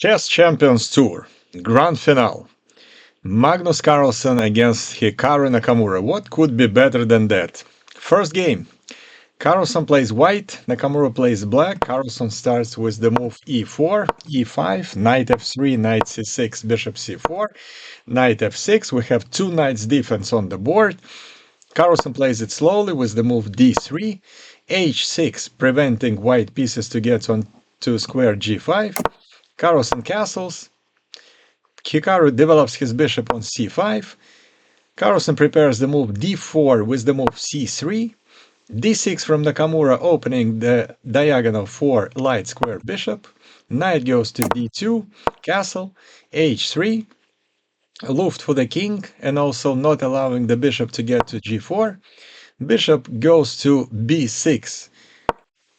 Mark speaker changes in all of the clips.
Speaker 1: Chess Champions Tour Grand Finale. Magnus Carlsen against Hikaru Nakamura. What could be better than that? First game. Carlsen plays white, Nakamura plays black. Carlsen starts with the move e4, e5, knight f3, knight c6, bishop c4, knight f6. We have two knights defense on the board. Carlsen plays it slowly with the move d3, h6, preventing white pieces to get on to square g5. Carlsen castles. Hikaru develops his bishop on c5. Carlsen prepares the move d4 with the move c3. d6 from Nakamura, opening the diagonal for light square bishop. Knight goes to d2, castle, h3, luft for the king, and also not allowing the bishop to get to g4. Bishop goes to b6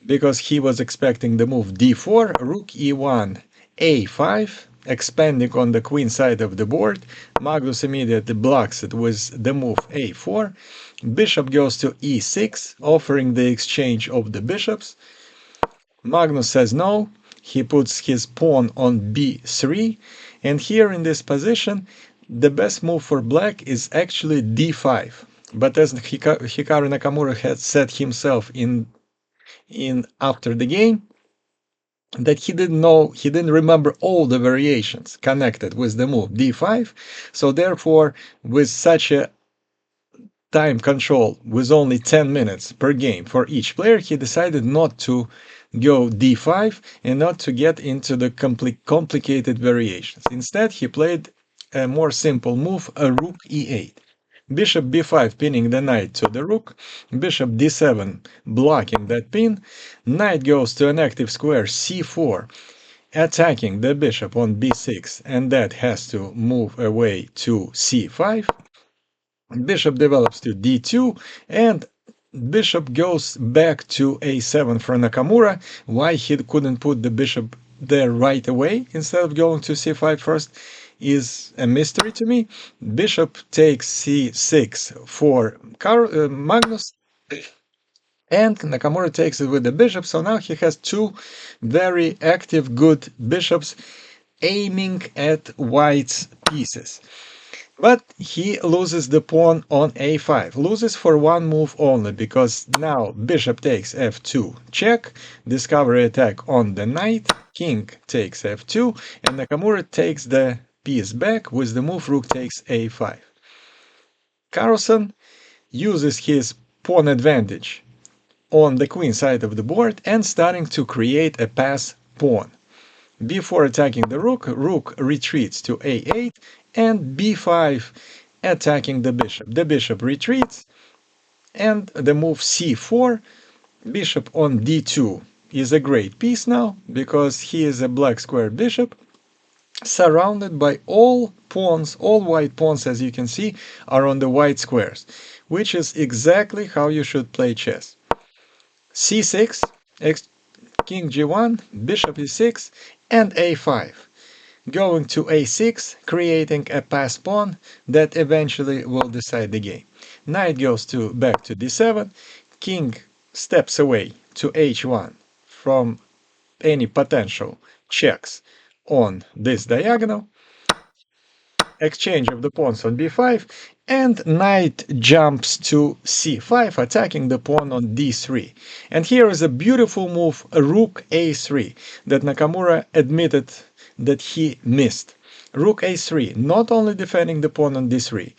Speaker 1: because he was expecting the move d4, rook e1, a5, expanding on the queen side of the board. Magnus immediately blocks it with the move a4. Bishop goes to e6, offering the exchange of the bishops. Magnus says no. He puts his pawn on b3. And here in this position, the best move for black is actually d5. But as Hikaru Nakamura had said himself in after the game, that he didn't remember all the variations connected with the move d5. So therefore, with such a time control with only 10 minutes per game for each player, he decided not to go d5 and not to get into the complicated variations. Instead, he played a more simple move, a rook e8. Bishop b5 pinning the knight to the rook, bishop d7 blocking that pin, knight goes to an active square c4, attacking the bishop on b6, and that has to move away to c5. Bishop develops to d2, and bishop goes back to a7 for Nakamura. Why he couldn't put the bishop there right away instead of going to c5 first is a mystery to me. Bishop takes c6 for Magnus, and Nakamura takes it with the bishop. So now he has two very active, good bishops aiming at white's pieces. But he loses the pawn on a5, loses for one move only, because now bishop takes f2 check, discovery attack on the knight, king takes f2, and Nakamura takes the piece back with the move rook takes a5. Carlsen uses his pawn advantage on the queen side of the board and starting to create a pass pawn. Before attacking the rook, rook retreats to a8, and b5 attacking the bishop. The bishop retreats, and the move c4, bishop on d2 is a great piece now, because he is a black square bishop, surrounded by all pawns, all white pawns, as you can see, are on the white squares, which is exactly how you should play chess. c6, king g1, bishop e6, and a5. Going to a6, creating a pass pawn that eventually will decide the game. Knight goes back to d7, king steps away to h1 from any potential checks on this diagonal, exchange of the pawns on b5, and knight jumps to c5, attacking the pawn on d3. And here is a beautiful move, rook a3, that Nakamura admitted that he missed. Rook a3, not only defending the pawn on d3,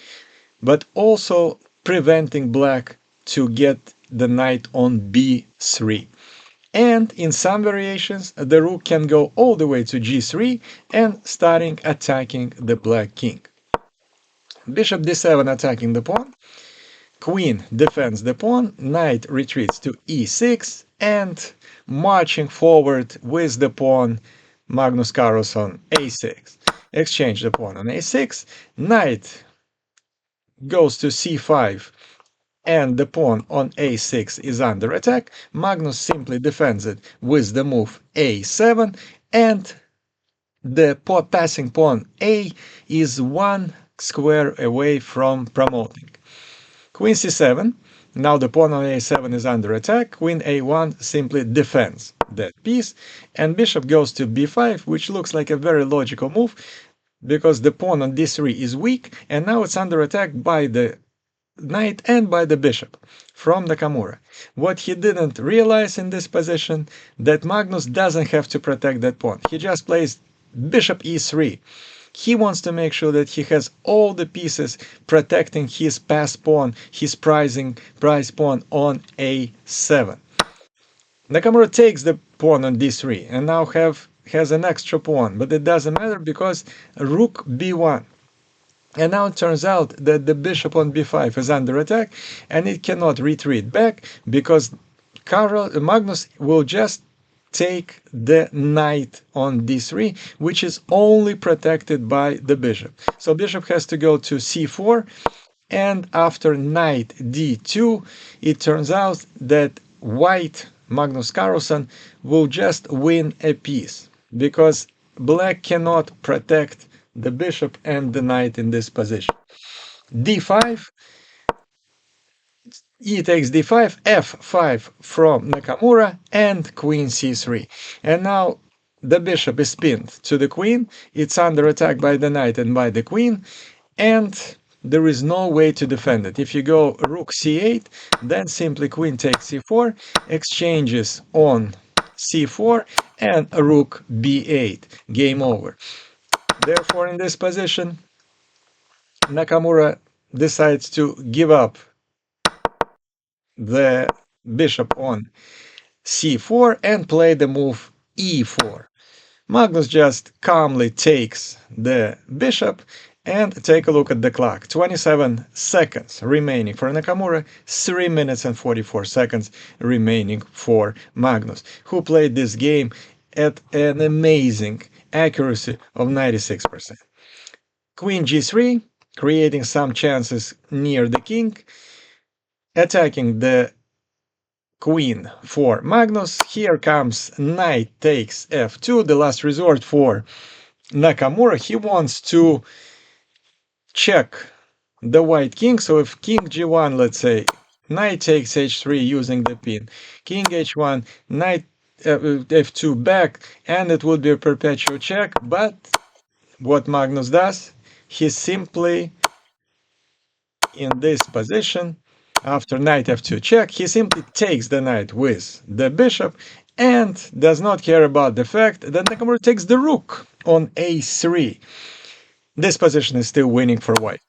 Speaker 1: but also preventing black to get the knight on b3. And in some variations, the rook can go all the way to g3 and starting attacking the black king. Bishop d7 attacking the pawn, queen defends the pawn, knight retreats to e6, and marching forward with the pawn, Magnus Carlsen a6. Exchange the pawn on a6, knight goes to c5, and the pawn on a6 is under attack. Magnus simply defends it with the move a7, and the passing pawn a is one square away from promoting. Queen c7, now the pawn on a7 is under attack, queen a1 simply defends. that piece, and bishop goes to b5, which looks like a very logical move because the pawn on d3 is weak, and now it's under attack by the knight and by the bishop from Nakamura. What he didn't realize in this position, that Magnus doesn't have to protect that pawn. He just plays bishop e3. He wants to make sure that he has all the pieces protecting his pass pawn, his prize pawn on a7. Nakamura takes the pawn on d3 and now has an extra pawn, but it doesn't matter because rook b1. And now it turns out that the bishop on b5 is under attack and it cannot retreat back because Magnus will just take the knight on d3, which is only protected by the bishop. So bishop has to go to c4, and after knight d2, it turns out that white, Magnus Carlsen, will just win a piece because black cannot protect the bishop and the knight in this position. d5, e takes d5, f5 from Nakamura, and queen c3. And now the bishop is pinned to the queen, it's under attack by the knight and by the queen, and there is no way to defend it. If you go rook c8, then simply queen takes c4, exchanges on c4, and rook b8. Game over. Therefore, in this position, Nakamura decides to give up the bishop on c4 and play the move e4. Magnus just calmly takes the bishop, and take a look at the clock. 27 seconds remaining for Nakamura, 3 minutes and 44 seconds remaining for Magnus, who played this game at an amazing accuracy of 96%. Queen g3, creating some chances near the king, attacking the queen for Magnus. Here comes knight takes f2, the last resort for Nakamura. He wants to check the white king, so if king g1, let's say, knight takes h3 using the pin, king h1, knight f2 back, and it would be a perpetual check. But what Magnus does, he simply, in this position, after knight f2 check, he simply takes the knight with the bishop and does not care about the fact that Nakamura takes the rook on a3. This position is still winning for white.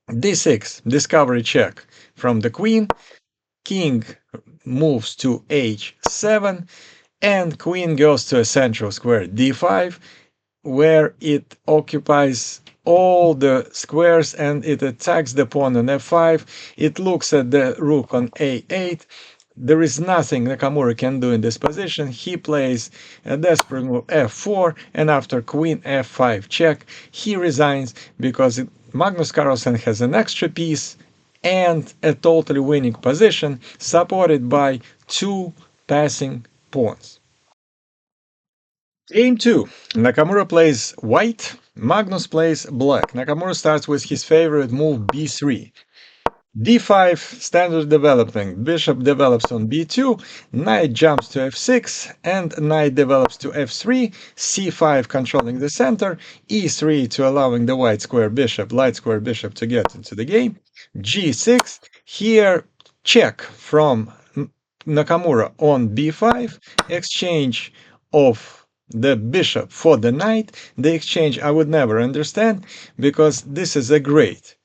Speaker 1: d6, discovery check from the queen, king moves to h7, and queen goes to a central square d5, where it occupies all the squares and it attacks the pawn on f5. It looks at the rook on a8. There is nothing Nakamura can do in this position. He plays a desperate move f4, and after queen f5 check, he resigns because Magnus Carlsen has an extra piece and a totally winning position supported by 2 passing pawns. Game 2. Nakamura plays white, Magnus plays black. Nakamura starts with his favorite move b3. d5, standard development. Bishop develops on b2, knight jumps to f6, and knight develops to f3, c5 controlling the center, e3 to allowing the light square bishop to get into the game, g6, here check from Nakamura on b5, exchange of the bishop for the knight. The exchange I would never understand because this is a great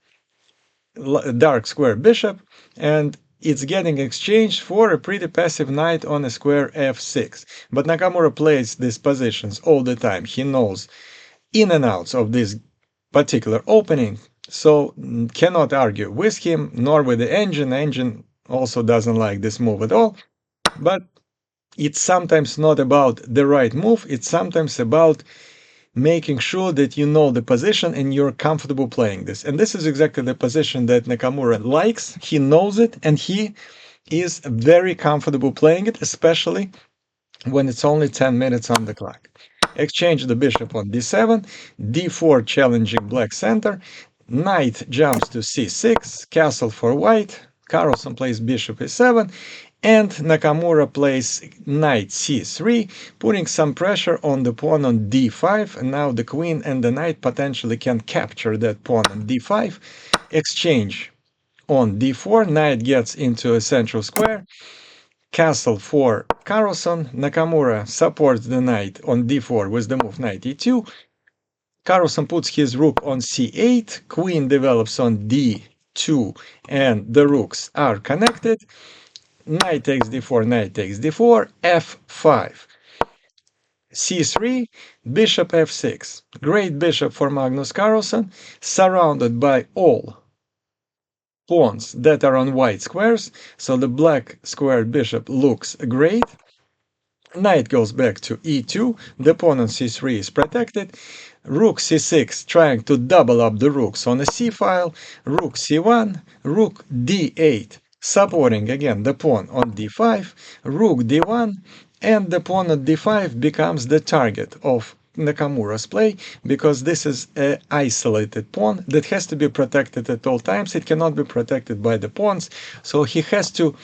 Speaker 1: dark square bishop and it's getting exchanged for a pretty passive knight on a square f6. But Nakamura plays these positions all the time. He knows in and outs of this particular opening, so cannot argue with him nor with the engine. The engine also doesn't like this move at all. But it's sometimes not about the right move, it's sometimes about making sure that you know the position and you're comfortable playing this. And this is exactly the position that Nakamura likes. He knows it and he is very comfortable playing it, especially when it's only 10 minutes on the clock. Exchange the bishop on d7, d4 challenging black center, knight jumps to c6, castle for white, Carlsen plays bishop e7, And Nakamura plays knight c3, putting some pressure on the pawn on d5, and now the queen and the knight potentially can capture that pawn on d5. Exchange on d4, knight gets into a central square, castle for Carlsen. Nakamura supports the knight on d4 with the move knight e2. Carlsen puts his rook on c8, queen develops on d2, and the rooks are connected. Knight takes d4, knight takes d4, f5, c3, bishop f6. Great bishop for Magnus Carlsen, surrounded by all pawns that are on white squares, so the black squared bishop looks great. Knight goes back to e2, the pawn on c3 is protected. Rook c6, trying to double up the rooks on a c file. Rook c1, rook d8, supporting again the pawn on d5. Rook d1, and the pawn on d5 becomes the target of Nakamura's play, because this is an isolated pawn that has to be protected at all times. It cannot be protected by the pawns, so he has to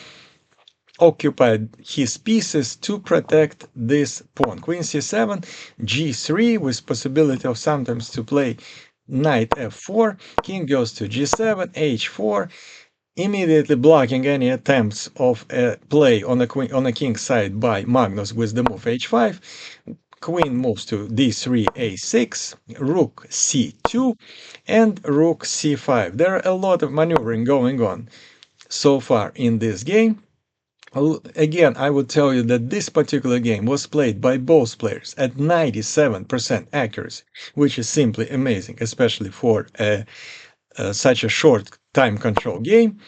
Speaker 1: occupy his pieces to protect this pawn. Queen c7, g3, with possibility of sometimes to play knight f4, king goes to g7, h4, immediately blocking any attempts of a play on a king side by Magnus with the move h5. Queen moves to d3, a6, rook c2, and rook c5. There are a lot of maneuvering going on so far in this game. Again, I would tell you that this particular game was played by both players at 97% accuracy, which is simply amazing, especially for such a short time control game.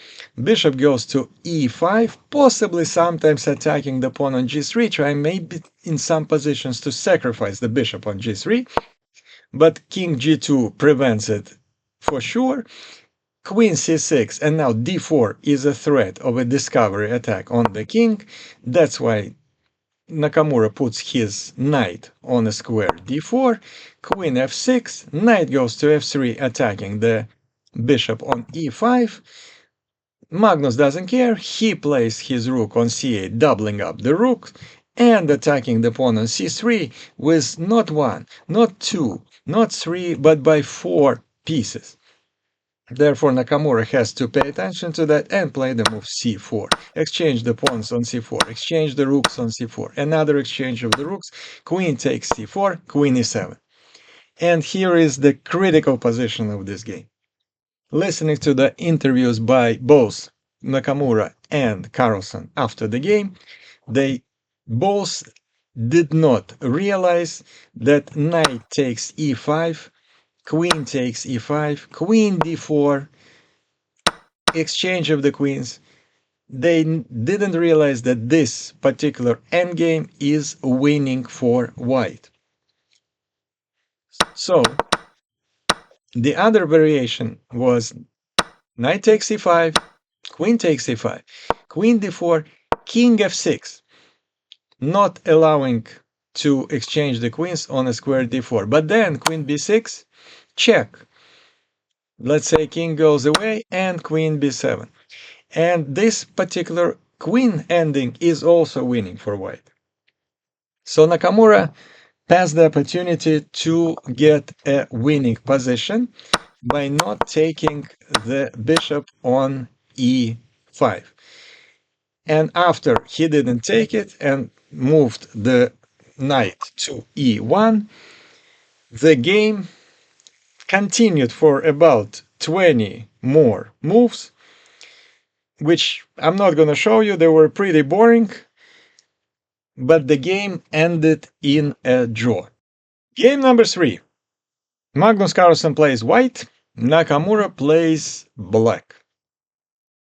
Speaker 1: Bishop goes to e5, possibly sometimes attacking the pawn on g3, trying maybe in some positions to sacrifice the bishop on g3, but king g2 prevents it for sure. Queen c6, and now d4 is a threat of a discovery attack on the king. That's why Nakamura puts his knight on a square d4. Queen f6, knight goes to f3, attacking the bishop on e5. Magnus doesn't care. He plays his rook on c8, doubling up the rook and attacking the pawn on c3 with not one, not two, not three, but by 4 pieces. Therefore, Nakamura has to pay attention to that and play the move c4. Exchange the pawns on c4, exchange the rooks on c4, another exchange of the rooks, queen takes c4, queen e7. And here is the critical position of this game. Listening to the interviews by both Nakamura and Carlsen after the game, they both did not realize that knight takes e5, queen takes e5, queen d4, exchange of the queens. They didn't realize that this particular endgame is winning for white. So the other variation was knight takes e5, queen takes e5, queen d4, king f6, not allowing to exchange the queens on a square d4. But then queen b6, check. Let's say king goes away and queen b7. And this particular queen ending is also winning for white. So Nakamura passed the opportunity to get a winning position by not taking the bishop on e5. And after he didn't take it and moved the knight to e1, the game continued for about 20 more moves, which I'm not going to show you. They were pretty boring, but the game ended in a draw. Game number 3. Magnus Carlsen plays white, Nakamura plays black.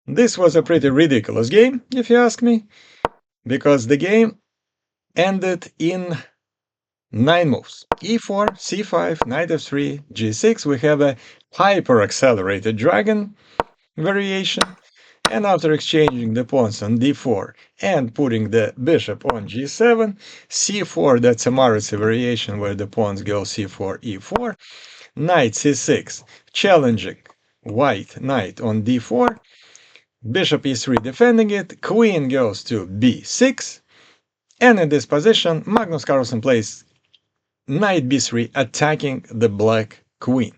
Speaker 1: This was a pretty ridiculous game, if you ask me, because the game ended in 9 moves. e4, c5, knight f3, g6. We have a hyper-accelerated dragon variation. And after exchanging the pawns on d4 and putting the bishop on g7, c4, that's a Marutsy variation where the pawns go c4, e4, knight c6, challenging white knight on d4, Bishop e3 defending it, queen goes to b6, and in this position, Magnus Carlsen plays knight b3, attacking the black queen.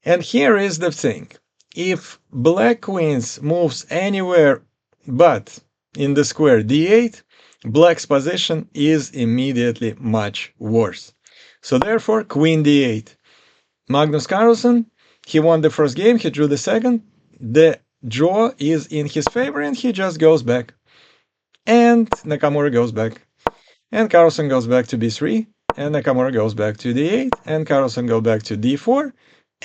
Speaker 1: And here is the thing. If black queens moves anywhere but in the square d8, black's position is immediately much worse. So therefore, queen d8. Magnus Carlsen, he won the first game, he drew the second. The draw is in his favor and he just goes back. And Nakamura goes back. And Carlsen goes back to b3. And Nakamura goes back to d8. And Carlsen goes back to d4.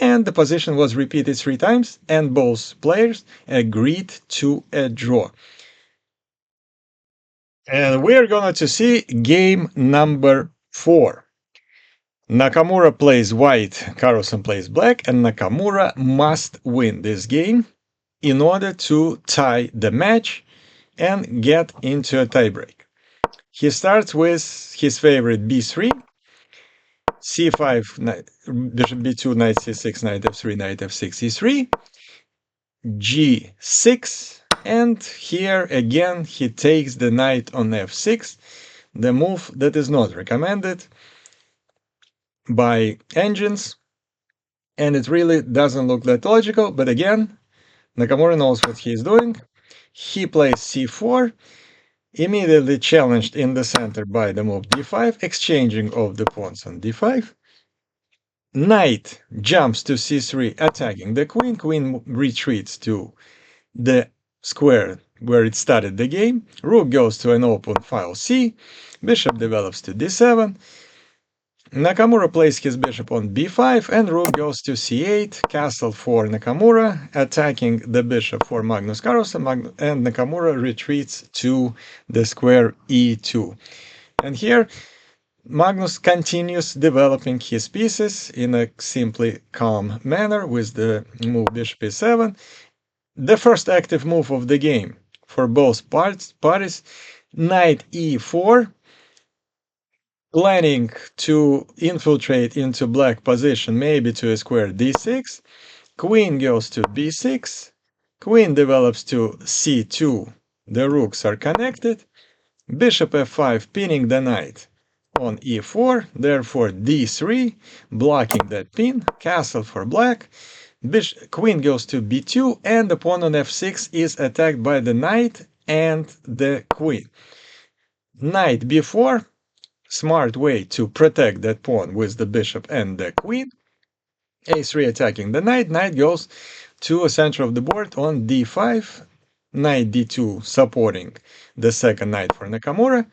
Speaker 1: And the position was repeated 3 times, and both players agreed to a draw. And we're going to see game number 4. Nakamura plays white, Carlsen plays black, and Nakamura must win this game in order to tie the match and get into a tiebreak. He starts with his favorite b3, c5, bishop b2, knight c6, knight f3, knight f6, e3, g6, and here again he takes the knight on f6, the move that is not recommended by engines, and it really doesn't look that logical, but again, Nakamura knows what he is doing. He plays c4, immediately challenged in the center by the move d5, exchanging of the pawns on d5. Knight jumps to c3, attacking the queen. Queen retreats to the square where it started the game. Rook goes to an open file c. Bishop develops to d7. Nakamura plays his bishop on b5, and rook goes to c8. Castle for Nakamura, attacking the bishop for Magnus Carlsen, and Nakamura retreats to the square e2. And here, Magnus continues developing his pieces in a simply calm manner with the move bishop e7. The first active move of the game for both parties, knight e4, planning to infiltrate into black position, maybe to a square d6. Queen goes to b6. Queen develops to c2. The rooks are connected. Bishop f5, pinning the knight on e4, therefore d3, blocking that pin. Castle for black. Queen goes to b2, and the pawn on f6 is attacked by the knight and the queen. Knight b4, smart way to protect that pawn with the bishop and the queen. a3 attacking the knight. Knight goes to the center of the board on d5. Knight d2 supporting the second knight for Nakamura.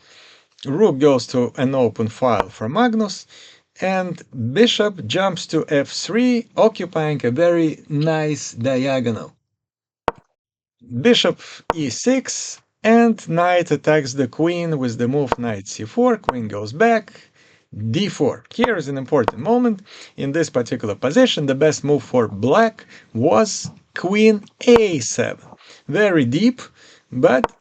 Speaker 1: Rook goes to an open file for Magnus. And bishop jumps to f3, occupying a very nice diagonal. Bishop e6, and knight attacks the queen with the move knight c4. Queen goes back, d4. Here is an important moment. In this particular position, the best move for black was queen a7. Very deep, but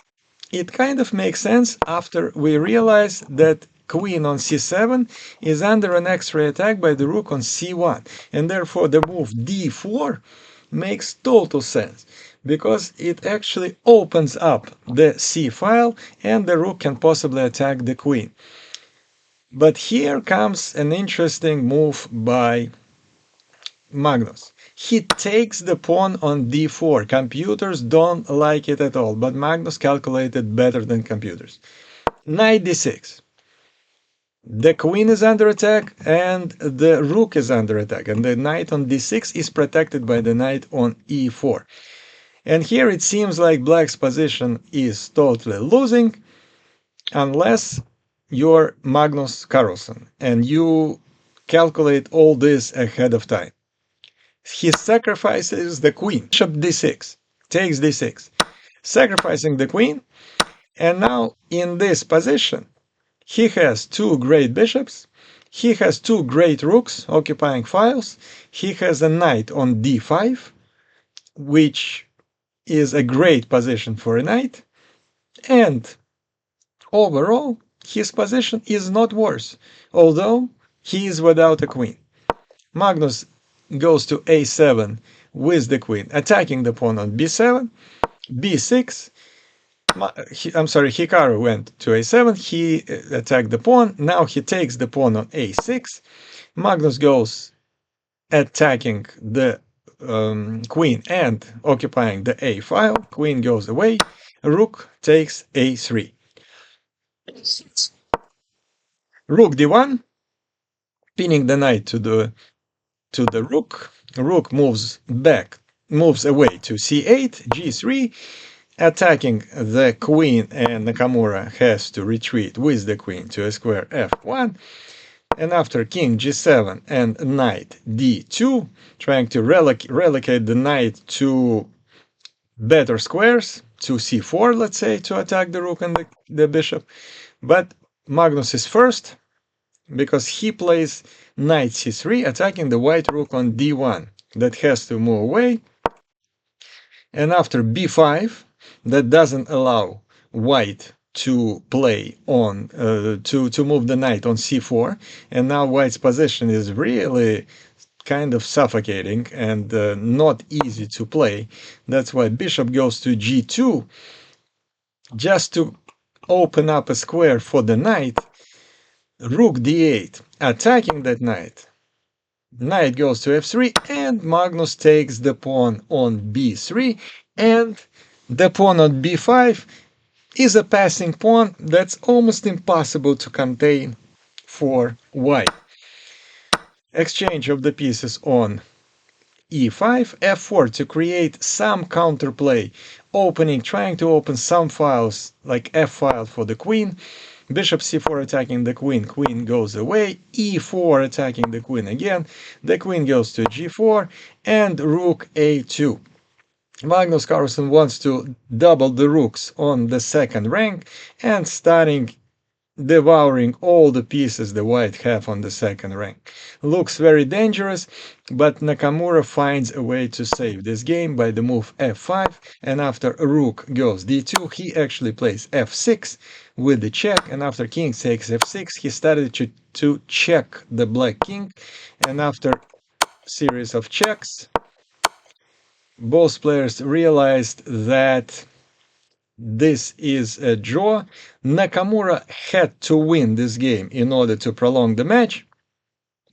Speaker 1: it kind of makes sense after we realize that queen on c7 is under an x-ray attack by the rook on c1, and therefore the move d4 makes total sense, because it actually opens up the c file and the rook can possibly attack the queen. But here comes an interesting move by Magnus. He takes the pawn on d4. Computers don't like it at all, but Magnus calculated better than computers. Knight d6. The queen is under attack and the rook is under attack, and the knight on d6 is protected by the knight on e4. And here it seems like black's position is totally losing unless you're Magnus Carlsen and you calculate all this ahead of time. He sacrifices the queen. Bishop d6, takes d6, sacrificing the queen, and now in this position he has two great bishops, he has two great rooks occupying files, he has a knight on d5, which is a great position for a knight, and overall his position is not worse, although he is without a queen. Magnus goes to a7 with the queen, attacking the pawn on b7. b6. I'm sorry, Hikaru went to a7. He attacked the pawn. Now he takes the pawn on a6. Magnus goes attacking the queen and occupying the a file. Queen goes away. Rook takes a3. Rook d1, pinning the knight to the rook. Rook moves away to c8, g3, attacking the queen, and Nakamura has to retreat with the queen to a square f1. And after king g7 and knight d2, trying to relocate the knight to better squares, to c4, let's say, to attack the rook and the bishop. But Magnus is first, because he plays knight c3, attacking the white rook on d1. That has to move away. And after b5, that doesn't allow white to play on, to move the knight on c4. And now white's position is really kind of suffocating and not easy to play. That's why bishop goes to g2, just to open up a square for the knight. Rook d8, attacking that knight. Knight goes to f3, and Magnus takes the pawn on b3, and the pawn on b5 is a passing pawn that's almost impossible to contain for white. Exchange of the pieces on e5, f4 to create some counterplay, trying to open some files like f file for the queen. Bishop c4 attacking the queen, queen goes away, e4 attacking the queen again, the queen goes to g4, and rook a2. Magnus Carlsen wants to double the rooks on the second rank and starting devouring all the pieces the white have on the second rank. Looks very dangerous, but Nakamura finds a way to save this game by the move f5, and after rook goes d2, he actually plays f6 with the check, and after king takes f6, he started to check the black king, and after series of checks, both players realized that this is a draw. Nakamura had to win this game in order to prolong the match,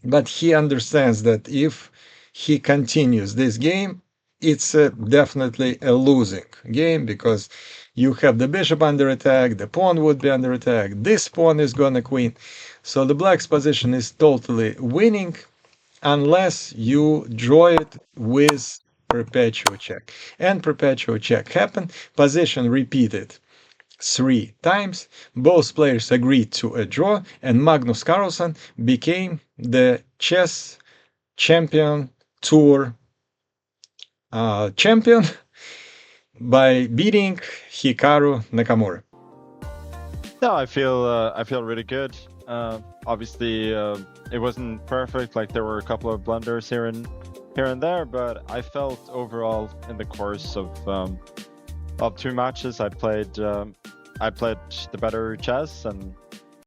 Speaker 1: but he understands that if he continues this game, it's definitely a losing game, because you have the bishop under attack, the pawn would be under attack, this pawn is gonna queen. So the black's position is totally winning unless you draw it with perpetual check. And perpetual check happened, position repeated 3 times, both players agreed to a draw, and Magnus Carlsen became the chess champion tour champion by beating Hikaru Nakamura.
Speaker 2: No, I feel really good. Obviously, it wasn't perfect. Like there were a couple of blunders here and there, but I felt overall in the course of 2 matches, I played the better chess, and